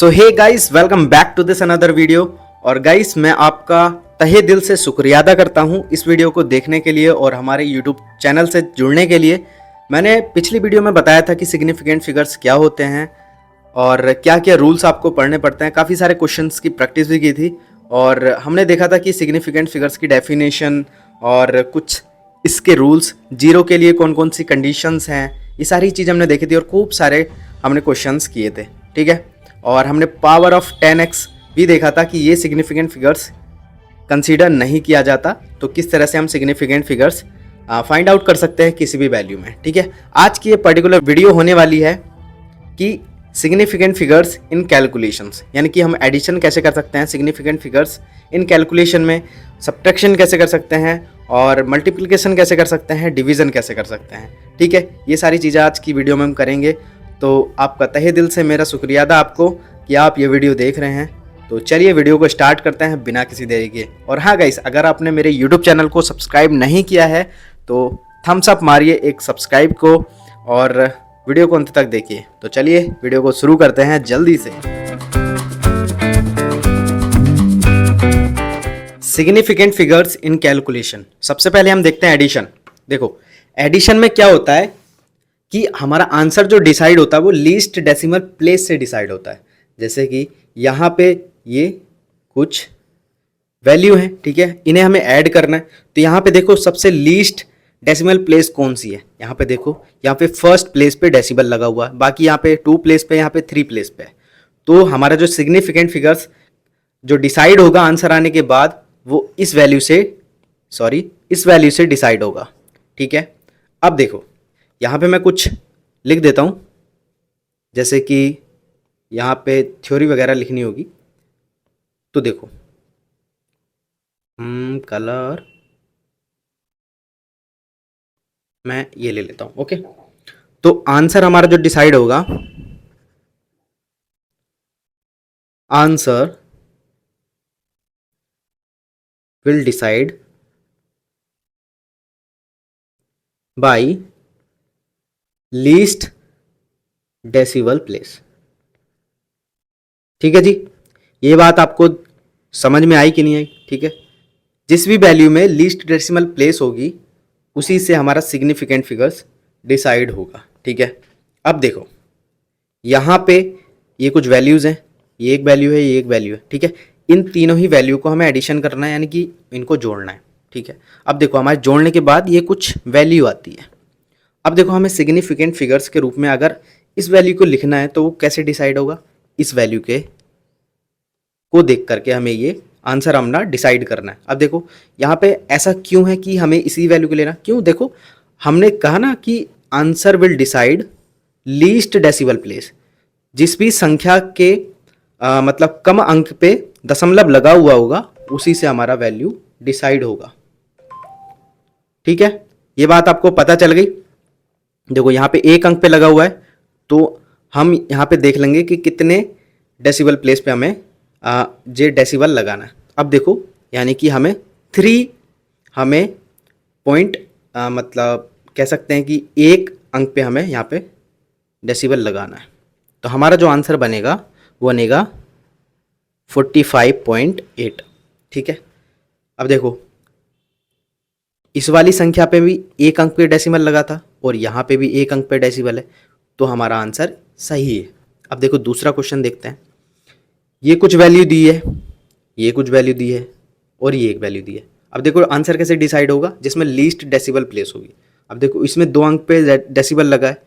So hey guys, welcome back to this another video. और guys, मैं आपका तहे दिल से शुक्रिया अदा करता हूँ इस वीडियो को देखने के लिए और हमारे यूट्यूब चैनल से जुड़ने के लिए। मैंने पिछली वीडियो में बताया था कि सिग्निफिकेंट फिगर्स क्या होते हैं और क्या क्या रूल्स आपको पढ़ने पड़ते हैं। काफ़ी सारे क्वेश्चंस की प्रैक्टिस भी की थी और हमने देखा था कि सिग्निफिकेंट फिगर्स की डेफिनेशन और कुछ इसके रूल्स, जीरो के लिए कौन कौन सी कंडीशंस हैं, ये सारी चीज़ हमने देखी थी और खूब सारे हमने क्वेश्चंस किए थे। ठीक है, और हमने पावर ऑफ 10x भी देखा था कि ये सिग्निफिकेंट फिगर्स कंसीडर नहीं किया जाता, तो किस तरह से हम सिग्निफिकेंट फिगर्स फाइंड आउट कर सकते हैं किसी भी वैल्यू में। ठीक है, आज की ये पर्टिकुलर वीडियो होने वाली है कि सिग्निफिकेंट फिगर्स इन कैलकुलेशंस, यानी कि हम एडिशन कैसे कर सकते हैं सिग्निफिकेंट फिगर्स इन कैलकुलेशन में, सब्ट्रैक्शन कैसे कर सकते हैं और मल्टीप्लिकेशन कैसे कर सकते हैं, डिवीज़न कैसे कर सकते हैं। ठीक है, ये सारी चीज़ें आज की वीडियो में हम करेंगे। तो आपका तहे दिल से मेरा शुक्रिया था आपको कि आप ये वीडियो देख रहे हैं। तो चलिए वीडियो को स्टार्ट करते हैं बिना किसी देरी के। और हाँ गाइस, अगर आपने मेरे यूट्यूब चैनल को सब्सक्राइब नहीं किया है तो थम्स अप मारिए एक सब्सक्राइब को और वीडियो को अंत तक देखिए। तो चलिए वीडियो को शुरू करते हैं जल्दी से। Significant figures in calculation. सबसे पहले हम देखते हैं एडिशन। देखो, एडिशन में क्या होता है कि हमारा आंसर जो डिसाइड होता है वो लीस्ट डेसिमल प्लेस से डिसाइड होता है। जैसे कि यहाँ पे ये कुछ वैल्यू हैं, ठीक है, इन्हें हमें ऐड करना है। तो यहाँ पे देखो सबसे लीस्ट डेसिमल प्लेस कौन सी है। यहाँ पे देखो, यहाँ पे फर्स्ट प्लेस पे डेसिमल लगा हुआ है, बाकी यहाँ पे 2 प्लेस पे, यहाँ पे 3 प्लेस पे है। तो हमारा जो सिग्निफिकेंट फिगर्स जो डिसाइड होगा आंसर आने के बाद वो इस वैल्यू से डिसाइड होगा। ठीक है, अब देखो यहाँ पे मैं कुछ लिख देता हूँ, जैसे कि यहाँ पे थ्योरी वगैरह लिखनी होगी। तो देखो कलर मैं ये ले लेता हूँ। ओके, तो आंसर हमारा जो डिसाइड होगा, answer will decide bye least decimal place. ठीक है जी, ये बात आपको समझ में आई कि नहीं आई? ठीक है, जिस भी वैल्यू में लीस्ट डेसिमल प्लेस होगी उसी से हमारा सिग्निफिकेंट फिगर्स डिसाइड होगा। ठीक है, अब देखो यहाँ पे ये कुछ वैल्यूज़ हैं, ये एक वैल्यू है, ये एक वैल्यू है। ठीक है, इन तीनों ही वैल्यू को हमें एडिशन करना है, यानी कि इनको जोड़ना है। ठीक है, अब देखो हमारे जोड़ने के बाद ये कुछ वैल्यू आती है। अब देखो हमें सिग्निफिकेंट फिगर्स के रूप में अगर इस वैल्यू को लिखना है तो वो कैसे डिसाइड होगा, इस वैल्यू के को देख करके हमें ये आंसर हमने डिसाइड करना है। अब देखो यहाँ पे ऐसा क्यों है कि हमें इसी वैल्यू को लेना, क्यों? देखो हमने कहा ना कि answer will decide least decimal place. जिस भी संख्या के मतलब कम अंक पे दशमलव लगा हुआ होगा उसी से हमारा वैल्यू डिसाइड होगा। ठीक है, ये बात आपको पता चल गई। देखो यहाँ पे एक अंक पे लगा हुआ है तो हम यहाँ पे देख लेंगे कि कितने डेसिबल प्लेस पे हमें जे डेसिबल लगाना है। अब देखो यानी कि हमें 3 हमें पॉइंट मतलब कह सकते हैं कि एक अंक पे हमें यहाँ पे डेसिबल लगाना है। तो हमारा जो आंसर बनेगा वो बनेगा 45.8। ठीक है, अब देखो इस वाली संख्या पे भी एक अंक पे डेसिमल लगा था और यहाँ पे भी एक अंक पे डेसिमल है, तो हमारा आंसर सही है। अब देखो दूसरा क्वेश्चन देखते हैं। ये कुछ वैल्यू दी है, ये कुछ वैल्यू दी है और ये एक वैल्यू दी है। अब देखो आंसर कैसे डिसाइड होगा, जिसमें लीस्ट डेसिबल प्लेस होगी। अब देखो इसमें 2 अंक पे डेसिबल लगा है,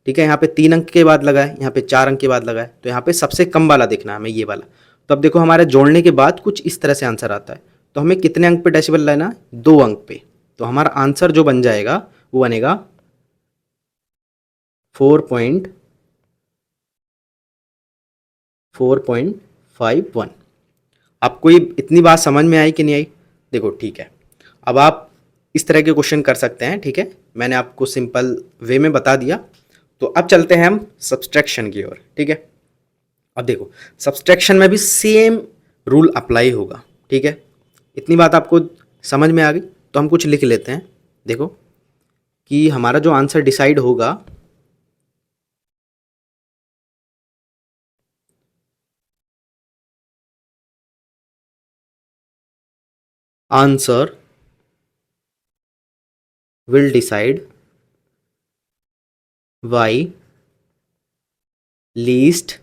ठीक है, यहाँ पे 3 अंक के बाद लगा है, यहाँ पे 4 अंक के बाद लगा है, तो यहाँ पे सबसे कम वाला देखना है हमें, ये वाला। तो अब देखो हमारे जोड़ने के बाद कुछ इस तरह से आंसर आता है। तो हमें कितने अंक पे डेसिबल लेना? 2 अंक पे। तो हमारा आंसर जो बन जाएगा वो बनेगा 4.51। आपको ये इतनी बात समझ में आई कि नहीं आई? देखो ठीक है, अब आप इस तरह के क्वेश्चन कर सकते हैं। ठीक है, मैंने आपको सिंपल वे में बता दिया। तो अब चलते हैं हम सब्सट्रैक्शन की ओर। ठीक है, अब देखो सब्सट्रैक्शन में भी सेम रूल अप्लाई होगा। ठीक है, इतनी बात आपको समझ में आ गई? तो हम कुछ लिख लेते हैं। देखो कि हमारा जो आंसर डिसाइड होगा answer will decide bye least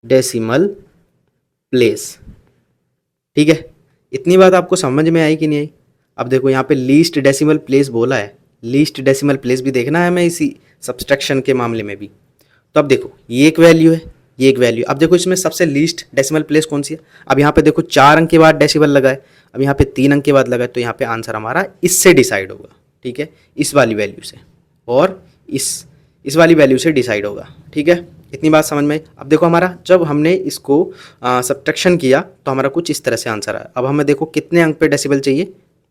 decimal place. ठीक है, इतनी बात आपको समझ में आई कि नहीं आई? अब देखो यहाँ पे लीस्ट डेसिमल प्लेस बोला है, लीस्ट डेसिमल प्लेस भी देखना है हमें इसी सब्सट्रैक्शन के मामले में भी। तो अब देखो ये एक वैल्यू है, ये एक वैल्यू। अब देखो इसमें सबसे लीस्ट डेसिमल प्लेस कौन सी है? अब यहाँ पे देखो 4 अंक के बाद डेसिमल लगा है, अब यहाँ पे 3 अंक के बाद लगा है, तो यहाँ पे आंसर हमारा इससे डिसाइड होगा। ठीक है, इस वाली वैल्यू से, और इस वाली वैल्यू से डिसाइड होगा। ठीक है, इतनी बात समझ में आई? अब देखो हमारा जब हमने इसको सब्ट्रैक्शन किया तो हमारा कुछ इस तरह से आंसर आया। अब हमें देखो कितने अंक पे डेसिबल चाहिए?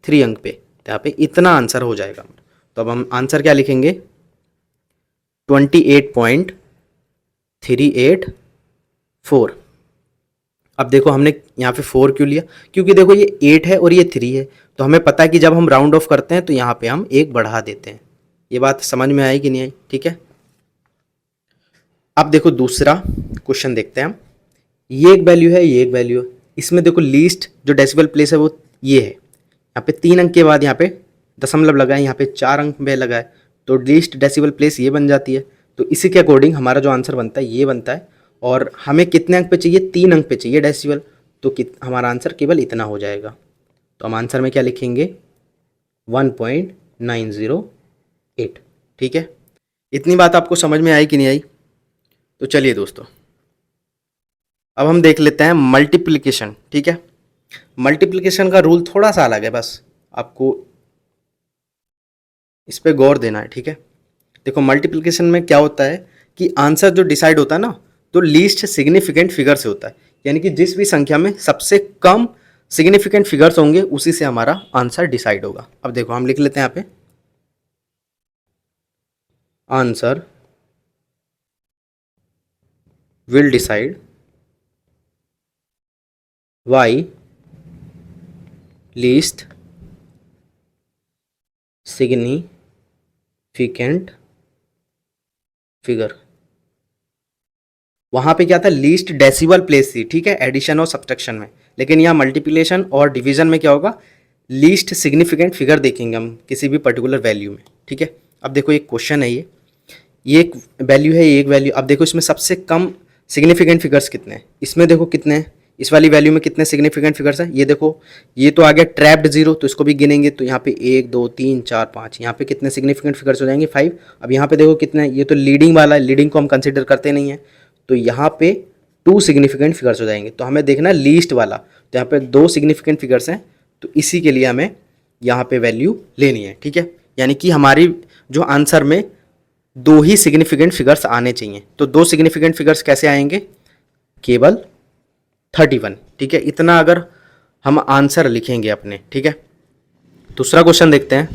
3 अंक पे, तो यहाँ पे इतना आंसर हो जाएगा। तो अब हम आंसर क्या लिखेंगे? 28.384। अब देखो हमने यहाँ पे 4 क्यों लिया? क्योंकि देखो ये 8 है और ये 3 है, तो हमें पता है कि जब हम राउंड ऑफ करते हैं तो यहाँ पे हम 1 बढ़ा देते हैं। ये बात समझ में आई कि नहीं आई? ठीक है, अब देखो दूसरा क्वेश्चन देखते हैं हम। ये एक वैल्यू है, ये एक वैल्यू है। इसमें देखो लीस्ट जो डेसिबल प्लेस है वो ये है। यहाँ पे 3 अंक के बाद यहाँ पे दशमलव लगा है, यहाँ पे 4 अंक में लगा है, तो लीस्ट डेसिबल प्लेस ये बन जाती है। तो इसी के अकॉर्डिंग हमारा जो आंसर बनता है ये बनता है। और हमें कितने अंक पे चाहिए? 3 अंक पे चाहिए डेसिबल, तो हमारा आंसर केवल इतना हो जाएगा। तो हम आंसर में क्या लिखेंगे? 1.908। ठीक है, इतनी बात आपको समझ में आई कि नहीं आई? तो चलिए दोस्तों, अब हम देख लेते हैं मल्टीप्लिकेशन। ठीक है, मल्टीप्लिकेशन का रूल थोड़ा सा अलग है, बस आपको इस पे गौर देना है। ठीक है, देखो मल्टीप्लिकेशन में क्या होता है कि आंसर जो डिसाइड होता है ना, तो लीस्ट सिग्निफिकेंट फिगर से होता है। यानी कि जिस भी संख्या में सबसे कम सिग्निफिकेंट फिगर्स होंगे उसी से हमारा आंसर डिसाइड होगा। अब देखो हम लिख लेते हैं यहाँ पे, answer will decide bye least significant figure. वहां पे क्या था? लीस्ट डेसिबल प्लेस थी। ठीक है, एडिशन और सब्ट्रैक्शन में। लेकिन यहाँ मल्टीप्लिकेशन और डिवीजन में क्या होगा? लीस्ट सिग्निफिकेंट फिगर देखेंगे हम किसी भी पर्टिकुलर वैल्यू में। ठीक है, अब देखो एक क्वेश्चन है, ये एक वैल्यू है, ये एक वैल्यू। अब देखो इसमें सबसे कम सिग्निफिकेंट फिगर्स कितने हैं? इसमें देखो कितने हैं, इस वाली वैल्यू में कितने सिग्निफिकेंट फिगर्स हैं? ये देखो, ये तो आ गया ट्रैप्ड 0, तो इसको भी गिनेंगे तो यहाँ पे 1 2 3 4 5, यहाँ पे कितने सिग्निफिकेंट फिगर्स हो जाएंगे? 5। अब यहाँ पे देखो कितने हैं, ये तो लीडिंग वाला है, लीडिंग को हम कंसिडर करते नहीं है, तो यहाँ पे 2 सिग्निफिकेंट फिगर्स हो जाएंगे। तो हमें देखना है लीस्ट वाला, तो यहाँ पे 2 सिग्निफिकेंट फिगर्स हैं, तो इसी के लिए हमें यहाँ पे वैल्यू लेनी है। ठीक है, यानी कि हमारी जो आंसर में 2 ही सिग्निफिकेंट फिगर्स आने चाहिए। तो 2 सिग्निफिकेंट फिगर्स कैसे आएंगे? केवल 31। ठीक है, इतना अगर हम आंसर लिखेंगे अपने। ठीक है, दूसरा क्वेश्चन देखते हैं।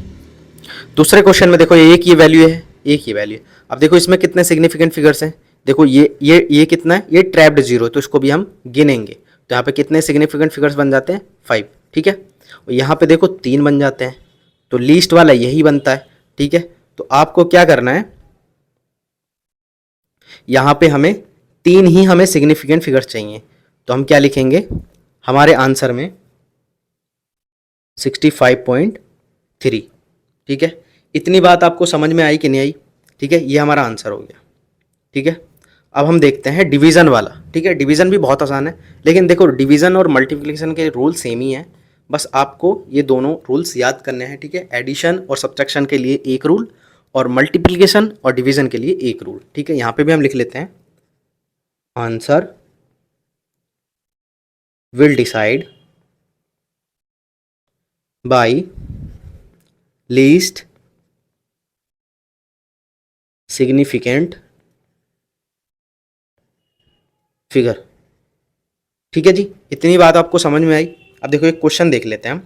दूसरे क्वेश्चन में देखो एक ये वैल्यू है, एक ये वैल्यू है। अब देखो इसमें कितने सिग्निफिकेंट फिगर्स हैं? देखो ये कितना है? ये ट्रैप्ड 0, तो इसको भी हम गिनेंगे, तो यहाँ पे कितने सिग्निफिकेंट फिगर्स बन जाते हैं? 5। ठीक है, और यहाँ पे देखो 3 बन जाते हैं, तो लीस्ट वाला यही बनता है। ठीक है, तो आपको क्या करना है, यहाँ पे हमें 3 ही हमें सिग्निफिकेंट फिगर्स चाहिए, तो हम क्या लिखेंगे हमारे आंसर में? 65.3। ठीक है, इतनी बात आपको समझ में आई कि नहीं आई? ठीक है, ये हमारा आंसर हो गया। ठीक है, अब हम देखते हैं डिवीज़न वाला। ठीक है, डिवीज़न भी बहुत आसान है, लेकिन देखो डिवीज़न और मल्टीप्लिकेशन के रूल सेम ही हैं, बस आपको ये दोनों रूल्स याद करने हैं। ठीक है, एडिशन और सब्ट्रैक्शन के लिए एक रूल, और मल्टीप्लिकेशन और डिवीज़न के लिए एक रूल। ठीक है, यहाँ पे भी हम लिख लेते हैं, answer will decide bye least significant figure. ठीक है जी, इतनी बात आपको समझ में आई? अब देखो एक क्वेश्चन देख लेते हैं हम।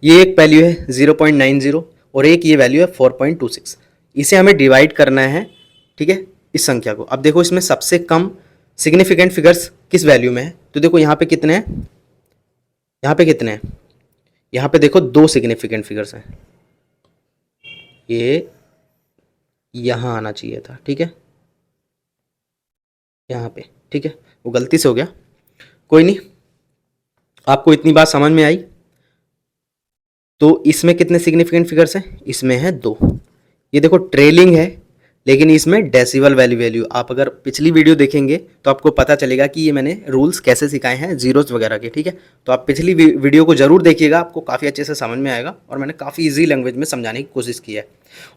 ये एक वैल्यू है 0.90 और एक ये वैल्यू है 4.26। इसे हमें डिवाइड करना है। ठीक है, इस संख्या को। अब देखो इसमें सबसे कम सिग्निफिकेंट फिगर्स किस वैल्यू में है? तो देखो यहाँ पे कितने हैं, यहाँ पे कितने हैं? यहाँ पे देखो 2 सिग्निफिकेंट फिगर्स हैं, ये यहाँ आना चाहिए था। ठीक है, यहाँ पे। ठीक है, वो गलती से हो गया, कोई नहीं। आपको इतनी बात समझ में आई? तो इसमें कितने सिग्निफिकेंट फिगर्स हैं? इसमें है 2। ये देखो ट्रेलिंग है, लेकिन इसमें डेसिबल वैल्यू आप अगर पिछली वीडियो देखेंगे तो आपको पता चलेगा कि ये मैंने रूल्स कैसे सिखाए हैं जीरोस वगैरह के, ठीक है। तो आप पिछली वीडियो को जरूर देखिएगा, आपको काफ़ी अच्छे से समझ में आएगा और मैंने काफ़ी ईजी लैंग्वेज में समझाने की कोशिश की है।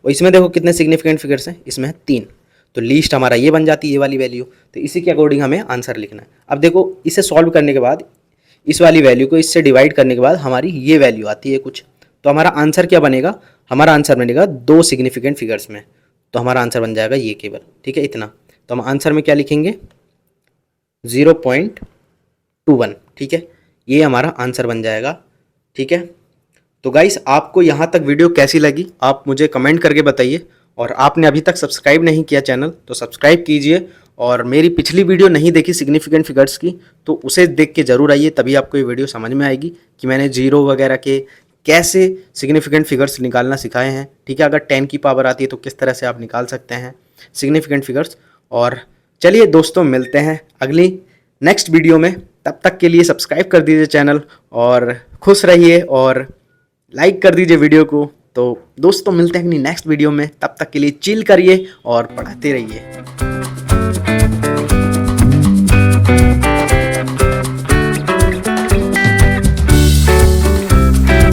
और इसमें देखो कितने सिग्निफिकेंट फिगर्स हैं, इसमें है 3। तो लीस्ट हमारा ये बन जाती है, ये वाली वैल्यू। तो इसी के अकॉर्डिंग हमें आंसर लिखना है। अब देखो इसे सॉल्व करने के बाद इस वाली वैल्यू को इससे डिवाइड करने के बाद हमारी ये वैल्यू आती है कुछ। तो हमारा आंसर क्या बनेगा? हमारा आंसर बनेगा 2 सिग्निफिकेंट फिगर्स में। तो हमारा आंसर बन जाएगा ये केवल, ठीक है, इतना। तो हम आंसर में क्या लिखेंगे? 0.21, ठीक है, ये हमारा आंसर बन जाएगा, ठीक है। तो गाइस आपको यहाँ तक वीडियो कैसी लगी आप मुझे कमेंट करके बताइए, और आपने अभी तक सब्सक्राइब नहीं किया चैनल तो सब्सक्राइब कीजिए, और मेरी पिछली वीडियो नहीं देखी सिग्निफिकेंट फिगर्स की तो उसे देख के ज़रूर आइए, तभी आपको ये वीडियो समझ में आएगी कि मैंने जीरो वगैरह के कैसे सिग्निफिकेंट फिगर्स निकालना सिखाए हैं, ठीक है। अगर 10 की पावर आती है तो किस तरह से आप निकाल सकते हैं सिग्निफिकेंट फिगर्स। और चलिए दोस्तों मिलते हैं अगली नेक्स्ट वीडियो में, तब तक के लिए सब्सक्राइब कर दीजिए चैनल और खुश रहिए और लाइक कर दीजिए वीडियो को। तो दोस्तों मिलते हैं अपनी नेक्स्ट वीडियो में, तब तक के लिए चिल करिए और पढ़ाते रहिए।